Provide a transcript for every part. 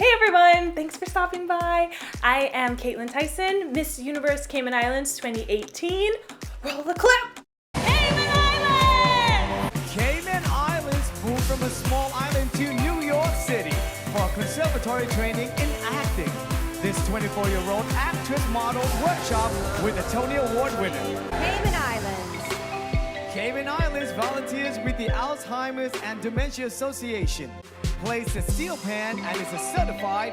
Hey everyone, thanks for stopping by. I am Caitlin Tyson, Miss Universe Cayman Islands 2018. Roll the clip. Cayman Islands! Cayman Islands moved from a small island to New York City for conservatory training in acting. This 24-year-old actress model workshop with a Tony Award winner. Cayman Islands. Cayman Islands volunteers with the Alzheimer's and Dementia Association, plays the steel pan, and is a certified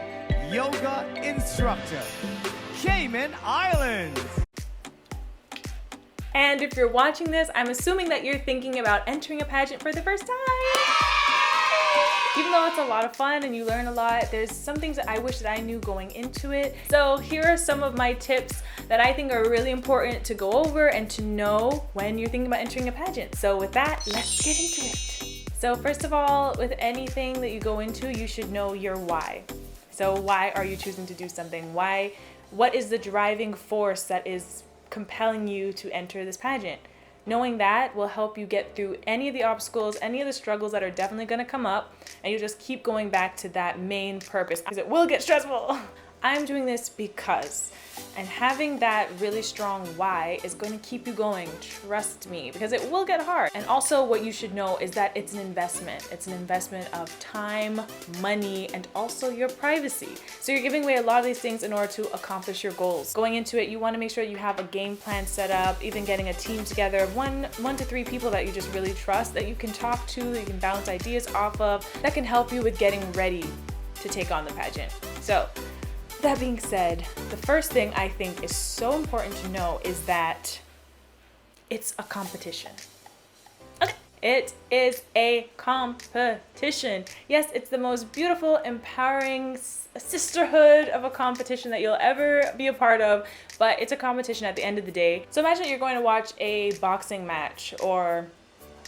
yoga instructor. Cayman Islands! And if you're watching this, I'm assuming that you're thinking about entering a pageant for the first time. Even though it's a lot of fun and you learn a lot, there's some things that I wish that I knew going into it. So here are some of my tips that I think are really important to go over and to know when you're thinking about entering a pageant. So with that, let's get into it. So first of all, with anything that you go into, you should know your why. So why are you choosing to do something? What is the driving force that is compelling you to enter this pageant? Knowing that will help you get through any of the obstacles, any of the struggles that are definitely going to come up, and you just keep going back to that main purpose because it will get stressful. I'm doing this because, and having that really strong why is going to keep you going, trust me, because it will get hard. And also what you should know is that it's an investment. It's an investment of time, money, and also your privacy. So you're giving away a lot of these things in order to accomplish your goals. Going into it, you want to make sure you have a game plan set up, even getting a team together of one to three people that you just really trust, that you can talk to, that you can bounce ideas off of, that can help you with getting ready to take on the pageant. So that being said, the first thing I think is so important to know is that it's a competition. Okay. It is a competition. Yes, it's the most beautiful, empowering sisterhood of a competition that you'll ever be a part of, but it's a competition at the end of the day. So imagine that you're going to watch a boxing match or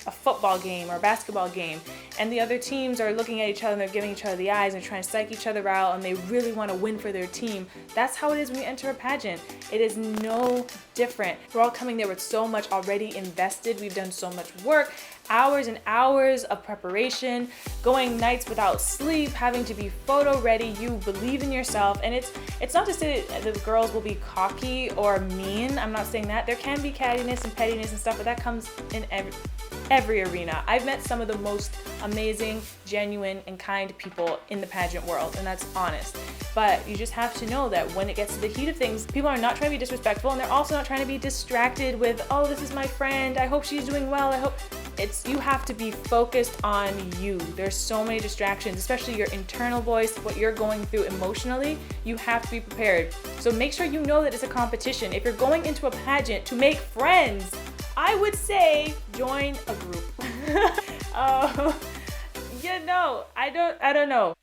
a football game or a basketball game, and the other teams are looking at each other and they're giving each other the eyes and trying to psych each other out, and they really want to win for their team. That's how it is when you enter a pageant. It is no different. We're all coming there with so much already invested. We've done so much work, hours and hours of preparation, going nights without sleep, having to be photo ready. You believe in yourself, and it's not to say that the girls will be cocky or mean. I'm not saying that. There can be cattiness and pettiness and stuff, but that comes in every arena. I've met some of the most amazing, genuine, and kind people in the pageant world, and that's honest. But you just have to know that when it gets to the heat of things, people are not trying to be disrespectful, and they're also not trying to be distracted with, oh, this is my friend, I hope she's doing well, you have to be focused on you. There's so many distractions, especially your internal voice, what you're going through emotionally. You have to be prepared. So make sure you know that it's a competition. If you're going into a pageant to make friends, I would say join a group. I don't know.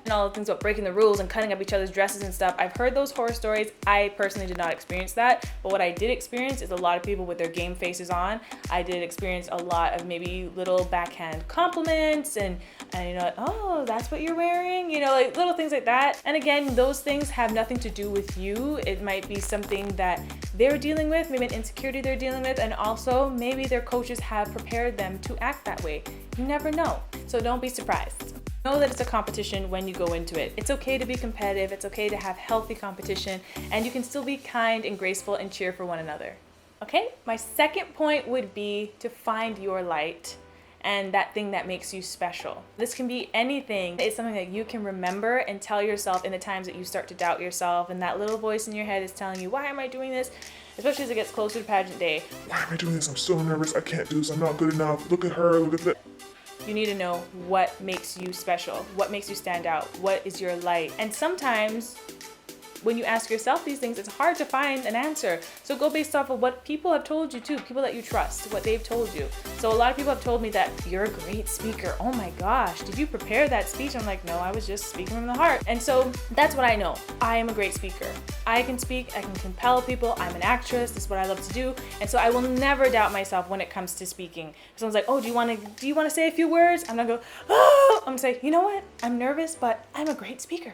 And all the things about breaking the rules and cutting up each other's dresses and stuff. I've heard those horror stories. I personally did not experience that. But what I did experience is a lot of people with their game faces on. I did experience a lot of maybe little backhand compliments and oh, that's what you're wearing, like little things like that. And again, those things have nothing to do with you. It might be something that they're dealing with, maybe an insecurity they're dealing with, and also maybe their coaches have prepared them to act that way. You never know. So don't be surprised. Know that it's a competition when you go into it. It's okay to be competitive, it's okay to have healthy competition, and you can still be kind and graceful and cheer for one another. Okay? My second point would be to find your light and that thing that makes you special. This can be anything. It's something that you can remember and tell yourself in the times that you start to doubt yourself, and that little voice in your head is telling you, why am I doing this? Especially as it gets closer to pageant day. Why am I doing this? I'm so nervous. I can't do this. I'm not good enough. Look at her. Look at that. You need to know what makes you special, what makes you stand out, what is your light. And sometimes when you ask yourself these things, it's hard to find an answer. So go based off of what people have told you too, people that you trust, what they've told you. So a lot of people have told me that you're a great speaker. Oh my gosh, did you prepare that speech? I'm like, no, I was just speaking from the heart. And so that's what I know. I am a great speaker. I can speak, I can compel people. I'm an actress. This is what I love to do. And so I will never doubt myself when it comes to speaking. If someone's like, oh, do you want to say a few words? I'm not going to go, oh, I'm going to say, you know what? I'm nervous, but I'm a great speaker.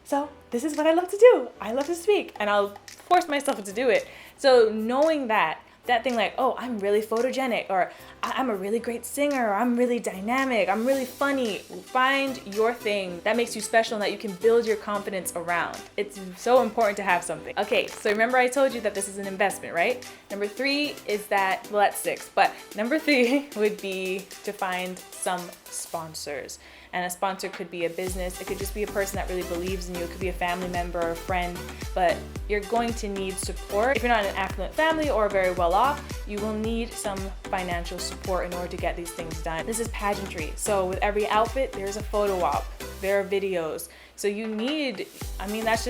So this is what I love to do. I love to speak, and I'll force myself to do it. So knowing that, that thing like, oh, I'm really photogenic, or I'm a really great singer, or I'm really dynamic, I'm really funny. Find your thing that makes you special and that you can build your confidence around. It's so important to have something. Okay, so remember I told you that this is an investment, right? Number 3 is that, well, that's 6, but number 3 would be to find some sponsors. And a sponsor could be a business, it could just be a person that really believes in you, it could be a family member or a friend, but you're going to need support. If you're not in an affluent family or very well off, you will need some financial support in order to get these things done. This is pageantry, so with every outfit, there's a photo op, there are videos. So you need, I mean, that's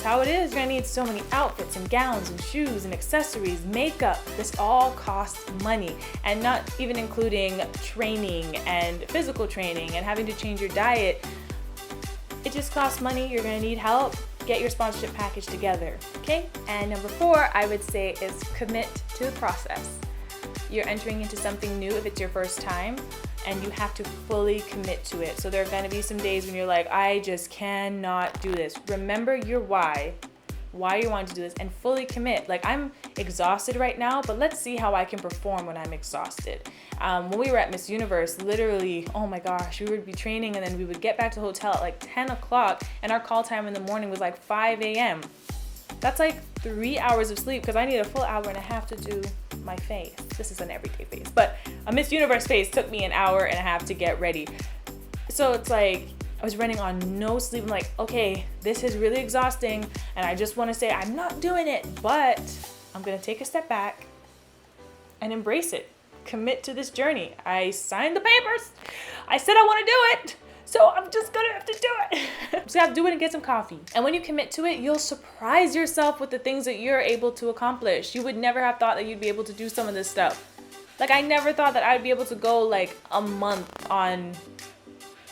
how it is. You're gonna need so many outfits and gowns and shoes and accessories, makeup. This all costs money, and not even including training and physical training and having to change your diet. It just costs money. You're gonna need help. Get your sponsorship package together, okay? And number 4, I would say, is commit to the process. You're entering into something new if it's your first time, and you have to fully commit to it. So there are gonna be some days when you're like, I just cannot do this. Remember your why you want to do this, and fully commit. Like, I'm exhausted right now, but let's see how I can perform when I'm exhausted. When we were at Miss Universe, literally, oh my gosh, we would be training and then we would get back to the hotel at like 10 o'clock, and our call time in the morning was like 5 a.m. That's like 3 hours of sleep, because I need a full hour and a half to do my face. This is an everyday face, but a Miss Universe face took me an hour and a half to get ready. So it's like, I was running on no sleep. I'm like, okay, this is really exhausting, and I just want to say I'm not doing it, but I'm gonna take a step back and embrace it. Commit to this journey. I signed the papers. I said I want to do it. So I'm just gonna have to do it. Just have to do it and get some coffee. And when you commit to it, you'll surprise yourself with the things that you're able to accomplish. You would never have thought that you'd be able to do some of this stuff. Like, I never thought that I'd be able to go like a month on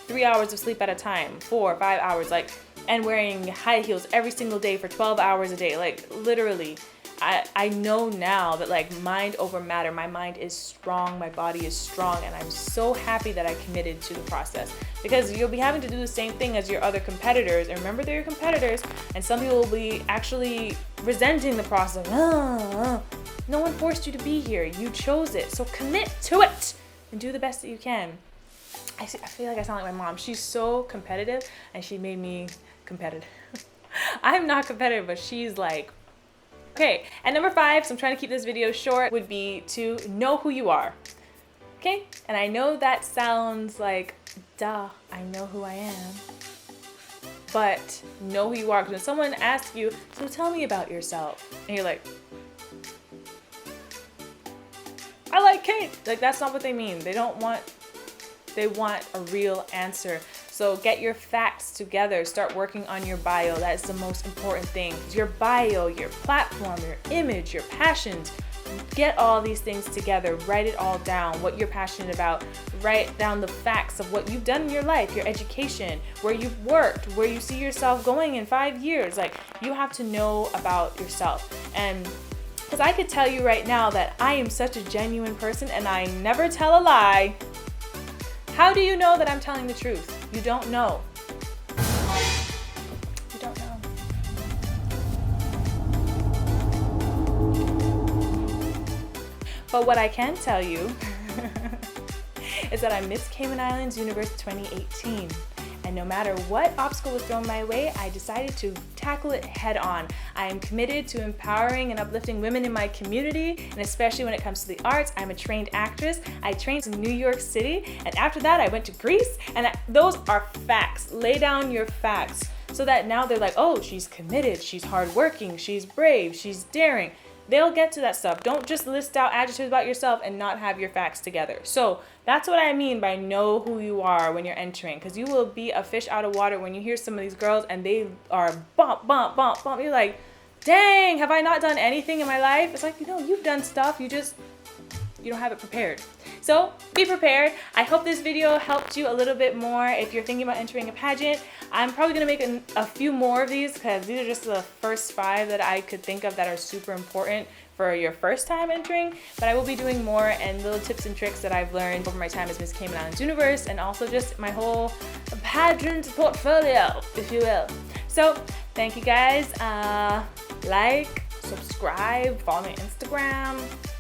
3 hours of sleep at a time, 4 or 5 hours, like, and wearing high heels every single day for 12 hours a day. Like, literally, I know now that, like, mind over matter. My mind is strong, my body is strong, and I'm so happy that I committed to the process, because you'll be having to do the same thing as your other competitors. And remember, they're your competitors, and some people will be actually resenting the process. No one forced you to be here. You chose it. So commit to it and do the best that you can. I feel like I sound like my mom. She's so competitive, and she made me competitive. I'm not competitive, but she's like, okay. And number 5, so I'm trying to keep this video short, would be to know who you are. Okay? And I know that sounds like, duh, I know who I am. But know who you are. Because when someone asks you, so tell me about yourself, and you're like, I like cake. Like, that's not what they mean. They want a real answer. So get your facts together. Start working on your bio. That is the most important thing. Your bio, your platform, your image, your passions. Get all these things together. Write it all down, what you're passionate about. Write down the facts of what you've done in your life, your education, where you've worked, where you see yourself going in 5 years. Like, you have to know about yourself. And because I could tell you right now that I am such a genuine person, and I never tell a lie. How do you know that I'm telling the truth? You don't know. You don't know. But what I can tell you is that I'm Miss Cayman Islands Universe 2018. And no matter what obstacle was thrown my way, I decided to tackle it head on. I am committed to empowering and uplifting women in my community, and especially when it comes to the arts. I'm a trained actress. I trained in New York City, and after that I went to Greece, and those are facts. Lay down your facts so that now they're like, oh, she's committed, she's hardworking, she's brave, she's daring. They'll get to that stuff. Don't just list out adjectives about yourself and not have your facts together. So that's what I mean by know who you are when you're entering, because you will be a fish out of water when you hear some of these girls and they are bump, bump, bump, bump. You're like, dang, have I not done anything in my life? It's like, you've done stuff. You don't have it prepared. So be prepared. I hope this video helped you a little bit more if you're thinking about entering a pageant. I'm probably gonna make a few more of these, because these are just the first 5 that I could think of that are super important for your first time entering, but I will be doing more and little tips and tricks that I've learned over my time as Miss Cayman Islands Universe, and also just my whole pageant portfolio, if you will. So thank you guys. Like, subscribe, follow me on Instagram.